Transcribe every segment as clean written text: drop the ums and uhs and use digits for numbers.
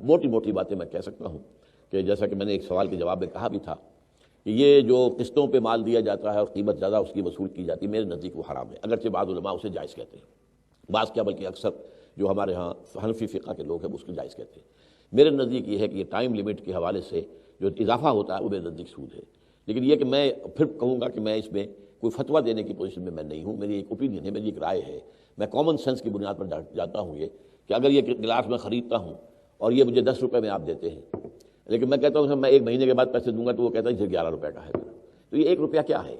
موٹی موٹی باتیں میں کہہ سکتا ہوں کہ جیسا کہ میں نے ایک سوال کے جواب میں کہا بھی تھا کہ یہ جو قسطوں پہ مال دیا جاتا ہے اور قیمت زیادہ اس کی وصول کی جاتی ہے، میرے نزدیک وہ حرام ہے، اگرچہ بعض علماء اسے جائز کہتے ہیں، بعض کیا بلکہ اکثر جو ہمارے ہاں حنفی فقہ کے لوگ ہیں اس کو جائز کہتے ہیں۔ میرے نزدیک یہ ہے کہ یہ ٹائم لیمٹ کے حوالے سے جو اضافہ ہوتا ہے وہ میرے نزدیک سود ہے، لیکن یہ کہ میں پھر کہوں گا کہ میں اس میں کوئی فتویٰ دینے کی پوزیشن میں نہیں ہوں، میری ایک اوپینین ہے، میری ایک رائے ہے، میں کامن سینس کی بنیاد پر جانتا ہوں یہ کہ اگر یہ گلاس میں خریدتا ہوں اور یہ مجھے 10 روپے میں آپ دیتے ہیں، لیکن میں کہتا ہوں میں 1 مہینے کے بعد پیسے دوں گا تو وہ کہتا ہے یہ 11 روپے کا ہے، تو یہ 1 روپیہ کیا ہے؟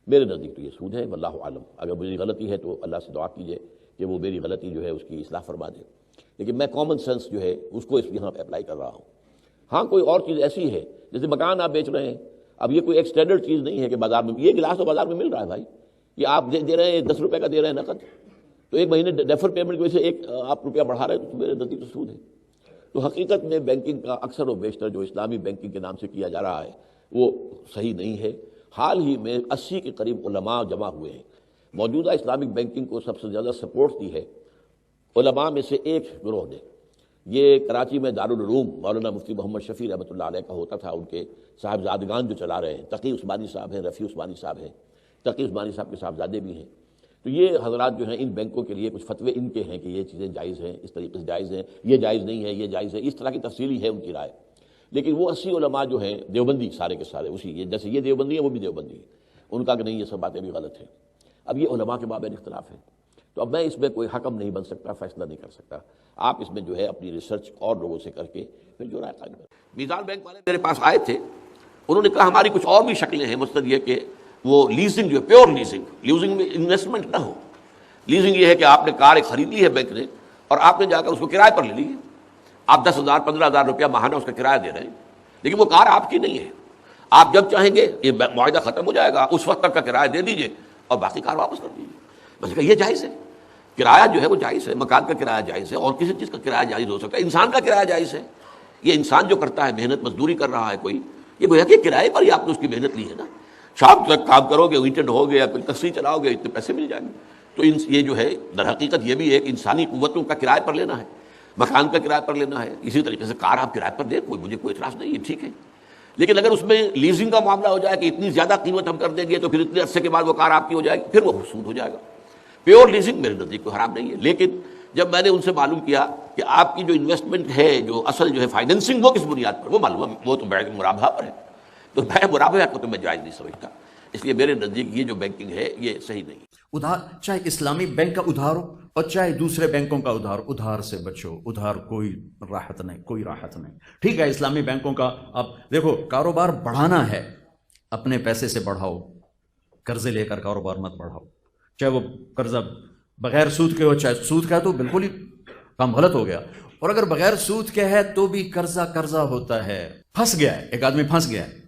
میرے نزدیک تو یہ سود ہے، واللہ عالم۔ اگر میری غلطی ہے تو اللہ سے دعا کیجیے کہ وہ میری غلطی جو ہے اس کی اصلاح فرما دے، لیکن میں کامن سینس جو ہے اس کو یہاں پہ اپلائی کر رہا ہوں۔ ہاں کوئی اور چیز ایسی ہے جیسے مکان آپ بیچ رہے ہیں، اب یہ کوئی ایک اسٹینڈرڈ چیز نہیں ہے کہ بازار میں یہ گلاس تو بازار میں مل رہا ہے بھائی، یہ آپ دے رہے ہیں 10 روپے کا دے رہے ہیں نقد، تو 1 مہینے ڈیفر پیمنٹ کی وجہ سے 1 آپ روپیہ بڑھا رہے ہیں، تو میرے نزدیک تو سود ہے۔ تو حقیقت میں بینکنگ کا اکثر و بیشتر جو اسلامی بینکنگ کے نام سے کیا جا رہا ہے وہ صحیح نہیں ہے۔ حال ہی میں 80 کے قریب علماء جمع ہوئے ہیں، موجودہ اسلامک بینکنگ کو سب سے زیادہ سپورٹ دی ہے علماء میں سے ایک گروہ نے۔ یہ کراچی میں دارالعلوم مولانا مفتی محمد شفیع رحمۃ اللہ علیہ کا ہوتا تھا، ان کے صاحبزادگان جو چلا رہے ہیں، تقی عثمانی صاحب ہیں، رفیع عثمانی صاحب ہیں، تقی عثمانی صاحب کے صاحبزادے بھی ہیں، تو یہ حضرات جو ہیں ان بینکوں کے لیے کچھ فتوے ان کے ہیں کہ یہ چیزیں جائز ہیں، اس طریقے سے جائز ہیں، یہ جائز نہیں ہے، یہ جائز ہے، اس طرح کی تفصیلی ہے ان کی رائے۔ لیکن وہ 80 علماء جو ہیں دیوبندی سارے کے سارے اسی یہ جیسے یہ دیوبندی ہیں وہ بھی دیوبندی ہیں، ان کا کہ نہیں یہ سب باتیں بھی غلط ہیں۔ اب یہ علماء کے مابین اختلاف ہے، تو اب میں اس میں کوئی حکم نہیں بن سکتا، فیصلہ نہیں کر سکتا۔ آپ اس میں جو ہے اپنی ریسرچ اور لوگوں سے کر کے پھر جو رائے قائم کریں۔ میزان بینک والے میرے پاس آئے تھے، انہوں نے کہا ہماری کچھ اور بھی شکلیں ہیں، مقصد یہ کہ وہ لیزنگ جو ہے پیور لیزنگ میں انویسٹمنٹ نہ ہو۔ لیزنگ یہ ہے کہ آپ نے کار ایک خرید لی ہے بینک نے اور آپ نے جا کر اس کو کرائے پر لے لی ہے، آپ 10,000 15,000 روپیہ ماہانہ اس کا کرایہ دے رہے ہیں، لیکن وہ کار آپ کی نہیں ہے، آپ جب چاہیں گے یہ معاہدہ ختم ہو جائے گا، اس وقت تک کا کرایہ دے دیجئے اور باقی کار واپس کر دیجیے۔ میں نے کہا یہ جائز ہے، کرایہ جو ہے وہ جائز ہے، مکان کا کرایہ جائز ہے، اور کسی چیز کا کرایہ جائز ہو سکتا ہے، انسان کا کرایہ جائز ہے۔ یہ انسان جو کرتا ہے محنت مزدوری کر رہا ہے کوئی، یہ گویا کہ کرایے پر ہی آپ نے اس کی محنت لی ہے نا، شام تک کام کرو گے، ویکینڈ ہو گے یا کوئی تصریح چلاؤ گے، اتنے پیسے مل جائیں گے۔ تو یہ جو ہے در حقیقت یہ بھی ایک انسانی قوتوں کا کرایہ پر لینا ہے، مکان کا کرایہ پر لینا ہے، اسی طریقے سے کار آپ کرایہ پر دیں، مجھے کوئی اعتراض نہیں ہے، ٹھیک ہے۔ لیکن اگر اس میں لیزنگ کا معاملہ ہو جائے کہ اتنی زیادہ قیمت ہم کر دیں گے تو پھر اتنے عرصے کے بعد وہ کار آپ کی ہو جائے گی، پھر وہ سود ہو جائے گا۔ پیور لیزنگ میرے نزدیک کوئی حرام نہیں ہے، لیکن جب میں نے ان سے معلوم کیا کہ آپ کی جو انویسٹمنٹ ہے، جو اصل جو ہے فائنینسنگ، وہ کس بنیاد پر، وہ معلوم وہ تو بیع مرابحہ پر ہے، تو بیع مرابحہ کو تو میں جائز نہیں سمجھتا، اس لیے میرے نزدیک یہ جو بینکنگ ہے یہ صحیح نہیں ہے۔ ادھار چاہے اسلامی بینک کا ادھار ہو اور چاہے دوسرے بینکوں کا ادھار، ادھار سے بچو، ادھار کوئی راحت نہیں، کوئی راحت نہیں۔ ٹھیک ہے اسلامی بینکوں کا اب دیکھو کاروبار بڑھانا ہے، اپنے پیسے سے بڑھاؤ، قرضے لے کر کاروبار مت بڑھاؤ، چاہے وہ قرضہ بغیر سود کے ہو چاہے سود کا ہے، تو بالکل ہی کام غلط ہو گیا، اور اگر بغیر سود کے ہے تو بھی قرضہ ہوتا ہے، پھنس گیا ہے، ایک آدمی پھنس گیا ہے،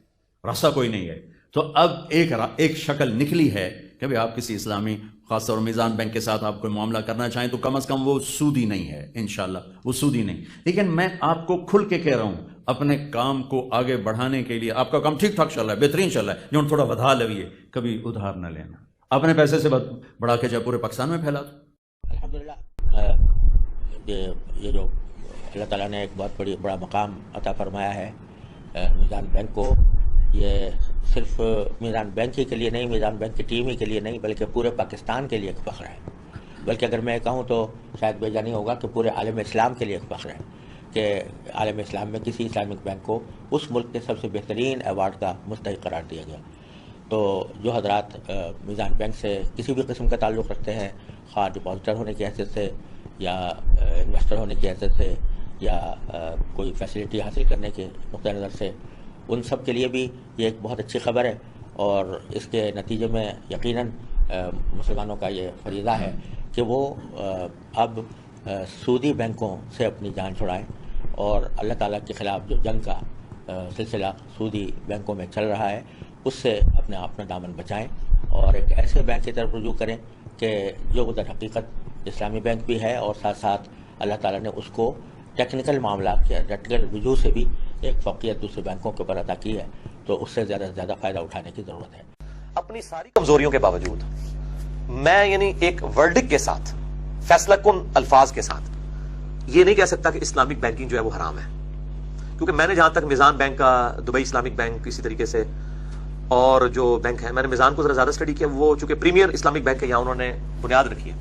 راستہ کوئی نہیں ہے۔ تو اب ایک شکل نکلی ہے کہ بھئی آپ کسی اسلامی خاص طور میزان بینک کے ساتھ آپ کوئی معاملہ کرنا چاہیں تو کم از کم وہ سودی نہیں ہے، انشاءاللہ وہ سودی نہیں۔ لیکن میں آپ کو کھل کے کہہ رہا ہوں، اپنے کام کو آگے بڑھانے کے لیے آپ کا کام ٹھیک ٹھاک چل رہا ہے، بہترین چل رہا ہے، جو تھوڑا ودھا لویے، کبھی ادھار نہ لینا، اپنے پیسے سے بڑھا کے چاہے پورے پاکستان میں پھیلا دو۔ الحمدللہ یہ جو اللہ تعالیٰ نے ایک بہت بڑا مقام عطا فرمایا ہے میزان بینک کو، یہ صرف میزان بینک ہی کے لیے نہیں، میزان بینک کی ٹیم ہی کے لیے نہیں، بلکہ پورے پاکستان کے لیے ایک فخر ہے، بلکہ اگر میں کہوں تو شاید بے جا نہیں ہوگا کہ پورے عالم اسلام کے لیے ایک فخر ہے کہ عالم اسلام میں کسی اسلامک بینک کو اس ملک کے سب سے بہترین ایوارڈ کا مستحق قرار دیا گیا۔ تو جو حضرات میزان بینک سے کسی بھی قسم کا تعلق رکھتے ہیں، خواہ ڈپازیٹر ہونے کی حیثیت سے یا انویسٹر ہونے کی حیثیت سے یا کوئی فیسلٹی حاصل کرنے کے نقطہ نظر سے، ان سب کے لیے بھی یہ ایک بہت اچھی خبر ہے، اور اس کے نتیجے میں یقیناً مسلمانوں کا یہ فریضہ ہے کہ وہ اب سودی بینکوں سے اپنی جان چھڑائیں، اور اللہ تعالیٰ کے خلاف جو جنگ کا سلسلہ سودی بینکوں میں چل رہا ہے اس سے اپنا دامن بچائیں، اور ایک ایسے بینک کی طرف رجوع کریں کہ جو در حقیقت اسلامی بینک بھی ہے، اور ساتھ ساتھ اللہ تعالیٰ نے اس کو ٹیکنیکل معاملات کے ٹیکنیکل وجوہ سے بھی ایک فوقیت دوسرے بینکوں کے اوپر عطا کی ہے، تو اس سے زیادہ فائدہ اٹھانے کی ضرورت ہے۔ اپنی ساری کمزوریوں کے باوجود میں ایک ورڈک کے ساتھ، فیصلہ کن الفاظ کے ساتھ یہ نہیں کہہ سکتا کہ اسلامک بینکنگ جو ہے وہ حرام ہے، کیونکہ میں نے جہاں تک میزان بینک کا، دبئی اسلامک بینک اسی طریقے سے اور جو بینک ہے، میں نے میزان کو ذرا زیادہ اسٹڈی کیا، وہ چونکہ پریمیئر اسلامک بینک ہے، یہاں انہوں نے بنیاد رکھی ہے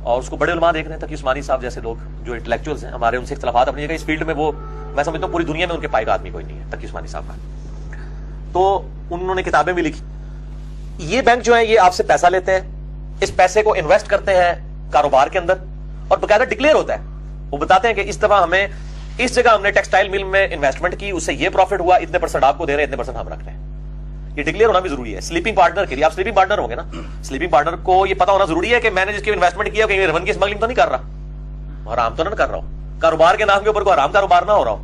اور اس کو بڑے علماء دیکھ رہے ہیں، تقی عثمانی صاحب جیسے لوگ جو انٹلیکچوئلز ہیں، ہمارے ان سے اختلافات اپنی جگہ، اس فیلڈ میں وہ میں سمجھتا ہوں پوری دنیا میں ان کے پائے کا آدمی کوئی نہیں ہے تقی عثمانی صاحب کا، تو انہوں نے کتابیں بھی لکھی. یہ بینک جو ہے یہ آپ سے پیسہ لیتے ہیں، اس پیسے کو انویسٹ کرتے ہیں کاروبار کے اندر اور باقاعدہ ڈکلیئر ہوتا ہے، وہ بتاتے ہیں کہ اس دفعہ ہمیں اس جگہ ہم نے ٹیکسٹائل مل میں انویسٹمنٹ کی، اس سے یہ پروفٹ ہوا، اتنے پرسنٹ آپ کو دے رہے ہیں، اتنے پرسنٹ ہم رکھ رہے ہیں. یہ ڈکلیئر ہونا بھی ضروری ہے. سلیپنگ پارٹنر کے لیے، آپ سلیپنگ پارٹنر ہوں گے نا، سلیپنگ پارٹنر کو یہ پتا ہونا ضروری ہے کہ میں نے جس کی انویسٹمنٹ کیا کہیں رون کی اسمگلنگ تو نہیں کر رہا، حرام تو نہ کر رہا ہوں، کاروبار کے نام کے اوپر کوئی حرام کاروبار نہ ہو رہا ہو.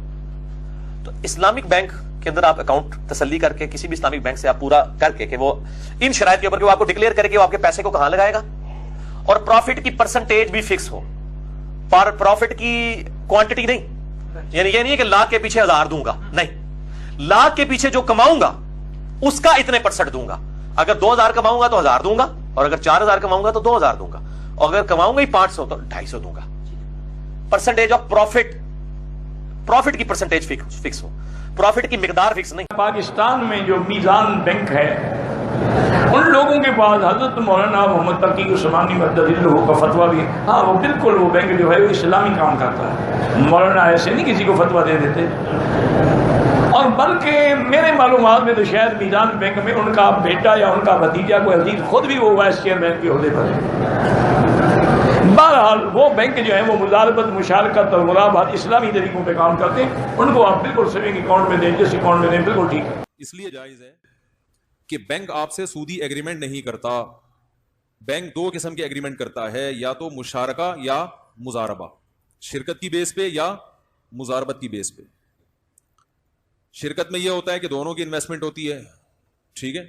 تو اسلامک بینک کے اندر آپ اکاؤنٹ تسلی کر کے کسی بھی اسلامک بینک سے آپ پورا کر کے کہ وہ ان شرائط کے اوپر کہ وہ آپ کو ڈکلیئر کرے کہ وہ آپ کے پیسے کو کہاں لگائے گا اور پروفٹ کی پرسنٹیج بھی فکس ہو، پروفٹ کی کوانٹٹی نہیں، یعنی یہ نہیں ہے کہ لاکھ کے پیچھے 1000 دوں گا، نہیں، لاکھ کے پیچھے جو کماؤں گا اس کا اتنے پرسنٹ دوں گا. اگر 2000 کماؤں گا تو 1000 دوں گا، اور اگر 4000 کماؤں گا تو 2000 دوں گا، اور اگر کماؤں گا ہی 500 تو 250 دوں گا. پرسنٹیج آف پروفٹ کی پرسنٹیج فکس ہو، پروفٹ کی مقدار فکس نہیں. پاکستان میں جو میزان بینک ہے ان لوگوں کے پاس حضرت مولانا محمد تقی عثمانی مددلہ کا فتویٰ بھی، ہاں وہ بالکل وہ بینک جو ہے وہ اسلامی کام کرتا ہے، مولانا ایسے نہیں کسی کو فتویٰ دے دیتے. اور بلکہ میرے معلومات میں تو شاید میزان بینک میں ان کا بیٹا یا ان کا بھتیجا کوئی عزیز خود بھی وہ وائس چیئرمین کے عہدے پر ہے. بہرحال وہ بینک جو ہے وہ مزاربت، مشارکت اور مرابحت اسلامی طریقوں پہ کام کرتے ہیں، ان کو آپ بالکل سیونگ اکاؤنٹ میں دیں، جس اکاؤنٹ میں دیں، بالکل ٹھیک ہے. اس لیے جائز ہے کہ بینک آپ سے سودی ایگریمنٹ نہیں کرتا. بینک دو قسم کے ایگریمنٹ کرتا ہے، یا تو مشارکہ یا مزاربہ، شرکت کی بیس پہ یا مزاربت کی بیس پہ. شرکت میں یہ ہوتا ہے کہ دونوں کی انویسٹمنٹ ہوتی ہے، ٹھیک ہے،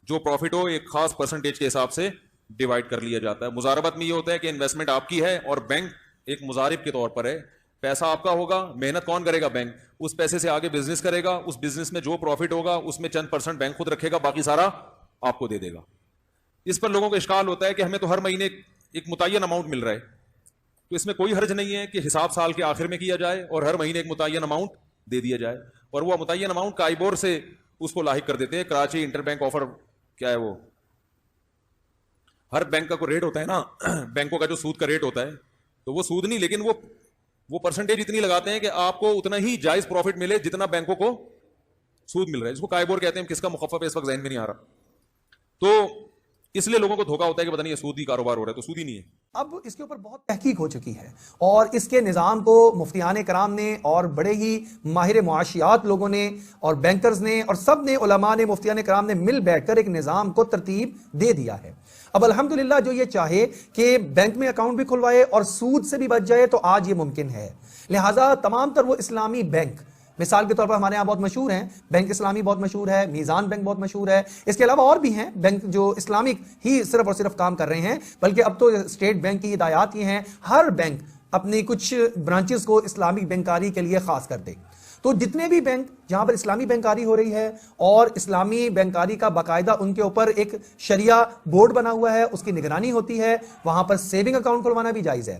جو پروفٹ ہو ایک خاص پرسنٹیج کے حساب سے ڈیوائڈ کر لیا جاتا ہے. مزاربت میں یہ ہوتا ہے کہ انویسٹمنٹ آپ کی ہے اور بینک ایک مزارب کے طور پر ہے، پیسہ آپ کا ہوگا، محنت کون کرے گا؟ بینک. اس پیسے سے آگے بزنس کرے گا، اس بزنس میں جو پروفٹ ہوگا اس میں چند پرسنٹ بینک خود رکھے گا، باقی سارا آپ کو دے دے گا. اس پر لوگوں کو اشکال ہوتا ہے کہ ہمیں تو ہر مہینے ایک متعین اماؤنٹ مل رہا ہے، تو اس میں کوئی حرج نہیں ہے کہ حساب سال کے آخر میں کیا جائے اور ہر مہینے ایک متعین اماؤنٹ دے دیا جائے. اور وہ متعین اماؤنٹ کائبور سے اس کو لاحق کر دیتے ہیں. کراچی انٹر بینک آفر کیا ہے، وہ ہر بینک کا کوئی ریٹ ہوتا ہے نا، بینکوں کا جو سود کا ریٹ ہوتا ہے، تو وہ سود نہیں، لیکن وہ پرسنٹیج اتنی لگاتے ہیں کہ آپ کو اتنا ہی جائز پروفٹ ملے جتنا بینکوں کو سود مل رہا ہے. اس کو کائبور کہتے ہیں، کس کا مخفف ہے اس وقت ذہن میں نہیں آ رہا. تو اس لیے لوگوں کو دھوکا ہوتا ہے کہ پتہ نہیں یہ سودی کاروبار ہو رہا ہے، تو سودی نہیں ہے. اب اس کے اوپر بہت تحقیق ہو چکی ہے اور اس کے نظام کو مفتیان کرام نے اور بڑے ہی ماہر معاشیات لوگوں نے اور بینکرز نے اور سب نے، علماء نے، مفتیان کرام نے مل بیٹھ کر ایک نظام کو ترتیب دے دیا ہے. اب الحمدللہ جو یہ چاہے کہ بینک میں اکاؤنٹ بھی کھلوائے اور سود سے بھی بچ جائے تو آج یہ ممکن ہے. لہٰذا تمام تر وہ اسلامی بینک، مثال کے طور پر ہمارے ہاں بہت مشہور ہیں، بینک اسلامی بہت مشہور ہے، میزان بینک بہت مشہور ہے، اس کے علاوہ اور بھی ہیں بینک جو اسلامک ہی صرف اور صرف کام کر رہے ہیں، بلکہ اب تو اسٹیٹ بینک کی ہدایات یہ ہیں ہر بینک اپنی کچھ برانچز کو اسلامک بینکاری کے لیے خاص کر دے. تو جتنے بھی بینک جہاں پر اسلامی بینکاری ہو رہی ہے اور اسلامی بینکاری کا باقاعدہ ان کے اوپر ایک شریعہ بورڈ بنا ہوا ہے، اس کی نگرانی ہوتی ہے، وہاں پر سیونگ اکاؤنٹ کھلوانا بھی جائز ہے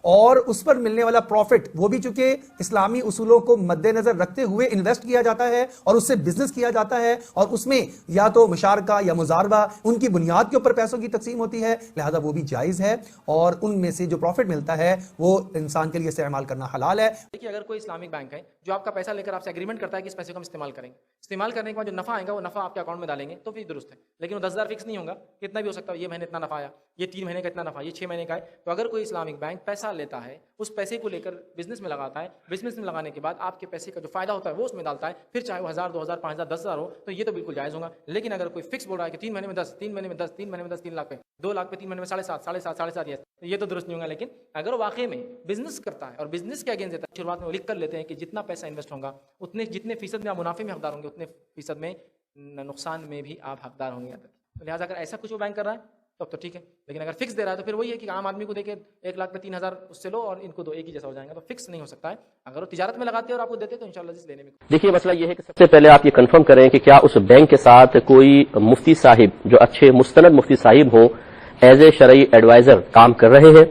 اور اس پر ملنے والا پروفٹ وہ بھی چونکہ اسلامی اصولوں کو مد نظر رکھتے ہوئے انویسٹ کیا جاتا ہے اور اس سے بزنس کیا جاتا ہے اور اس میں یا تو مشارکہ یا مزاربہ ان کی بنیاد کے اوپر پیسوں کی تقسیم ہوتی ہے، لہذا وہ بھی جائز ہے اور ان میں سے جو پروفٹ ملتا ہے وہ انسان کے لیے استعمال کرنا حلال ہے. دیکھیے اگر کوئی اسلامک بینک ہے جو آپ کا پیسہ لے کر آپ سے ایگریمنٹ کرتا ہے کہ اس پیسے کو ہم استعمال کریں گے، استعمال کرنے کے بعد جو نفع آئے گا وہ نفع آپ کے اکاؤنٹ میں ڈالیں گے تو پھر درست ہے، لیکن وہ 10,000 فکس نہیں ہوگا، کتنا بھی ہو سکتا ہے، یہ مہینے اتنا نفع آیا، یہ 3 مہینے کا اتنا نفع، یہ 6 مہینے کا ہے. تو اگر کوئی اسلامک بینک پیسہ لیتا ہے اس پیسے کو لے کر بزنس میں لگاتا ہے، بزنس میں لگانے کے بعد آپ کے پیسے کا جو فائدہ ہوتا ہے وہ اس میں ڈالتا ہے، پھر چاہے وہ 1000 2000 5000 10,000 ہو تو یہ تو بالکل جائز ہوگا. لیکن اگر کوئی فکس بول رہا ہے کہ 3 مہینے میں 10 3 مہینے میں 10 3 مہینے میں 10 3 لاکھ پہ 2 لاکھ پہ 3 مہینے میں 7.5 7.5 تو یہ تو درست نہیں ہوگا. لیکن اگر واقعی میں بزنس کرتا ہے اور بزنس کے اگینسٹ دیتا ہے، شروعات میں وہ لکھ کر لیتے ہیں کہ جتنا پیسہ انویسٹ ہوگا اتنے جتنے فیصد میں آپ منافع میں حقدار ہوں گے اتنے فیصد میں نقصان میں بھی آپ حقدار ہوں گے. لہٰذا اگر ایسا کچھ وہ بینک کر رہا ہے تو ٹھیک ہے، لیکن اگر فکس دے رہا ہے تو پھر وہی ہے کہ عام آدمی کو دے کے 1 لاکھ پہ 3,000 اس سے لو اور ان کو دو، ایک ہی جیسا ہو جائے گا. تو فکس نہیں ہو سکتا ہے. اگر وہ تجارت میں لگاتے ہیں اور آپ کو دیتے تو انشاءاللہ جس لینے میں. دیکھیے مسئلہ یہ ہے کہ سب سے پہلے آپ یہ کنفرم کریں کہ کیا اس بینک کے ساتھ کوئی مفتی صاحب جو اچھے مستند مفتی صاحب ہوں ایز اے شرعی ایڈوائزر کام کر رہے ہیں.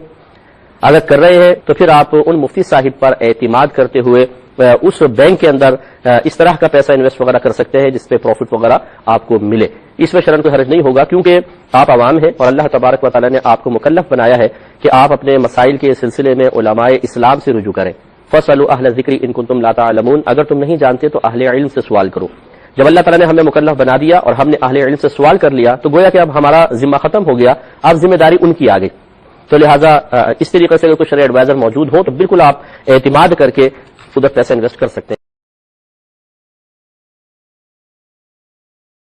اگر کر رہے ہیں تو پھر آپ ان مفتی صاحب پر اعتماد کرتے ہوئے اس بینک کے اندر اس طرح کا پیسہ انویسٹ وغیرہ کر سکتے ہیں جس پہ پروفٹ وغیرہ آپ کو ملے. اس میں شرعاً کوئی حرج نہیں ہوگا کیونکہ آپ عوام ہیں اور اللہ تبارک و تعالیٰ نے آپ کو مکلف بنایا ہے کہ آپ اپنے مسائل کے سلسلے میں علماء اسلام سے رجوع کریں. فَاسْأَلُوا أَهْلَ الذِّكْرِ إِن كُنتُمْ لَا تَعْلَمُونَ. اگر تم نہیں جانتے تو اہل علم سے سوال کرو. جب اللہ تعالیٰ نے ہمیں مکلف بنا دیا اور ہم نے اہل علم سے سوال کر لیا تو گویا کہ اب ہمارا ذمہ ختم ہو گیا, اب ذمہ داری ان کی آ گئی. تو لہٰذا اس طریقے سے اگر کوئی شرعی ایڈوائزر موجود ہو تو بالکل آپ اعتماد کر کے ادھر پیسہ انویسٹ کر سکتے ہیں.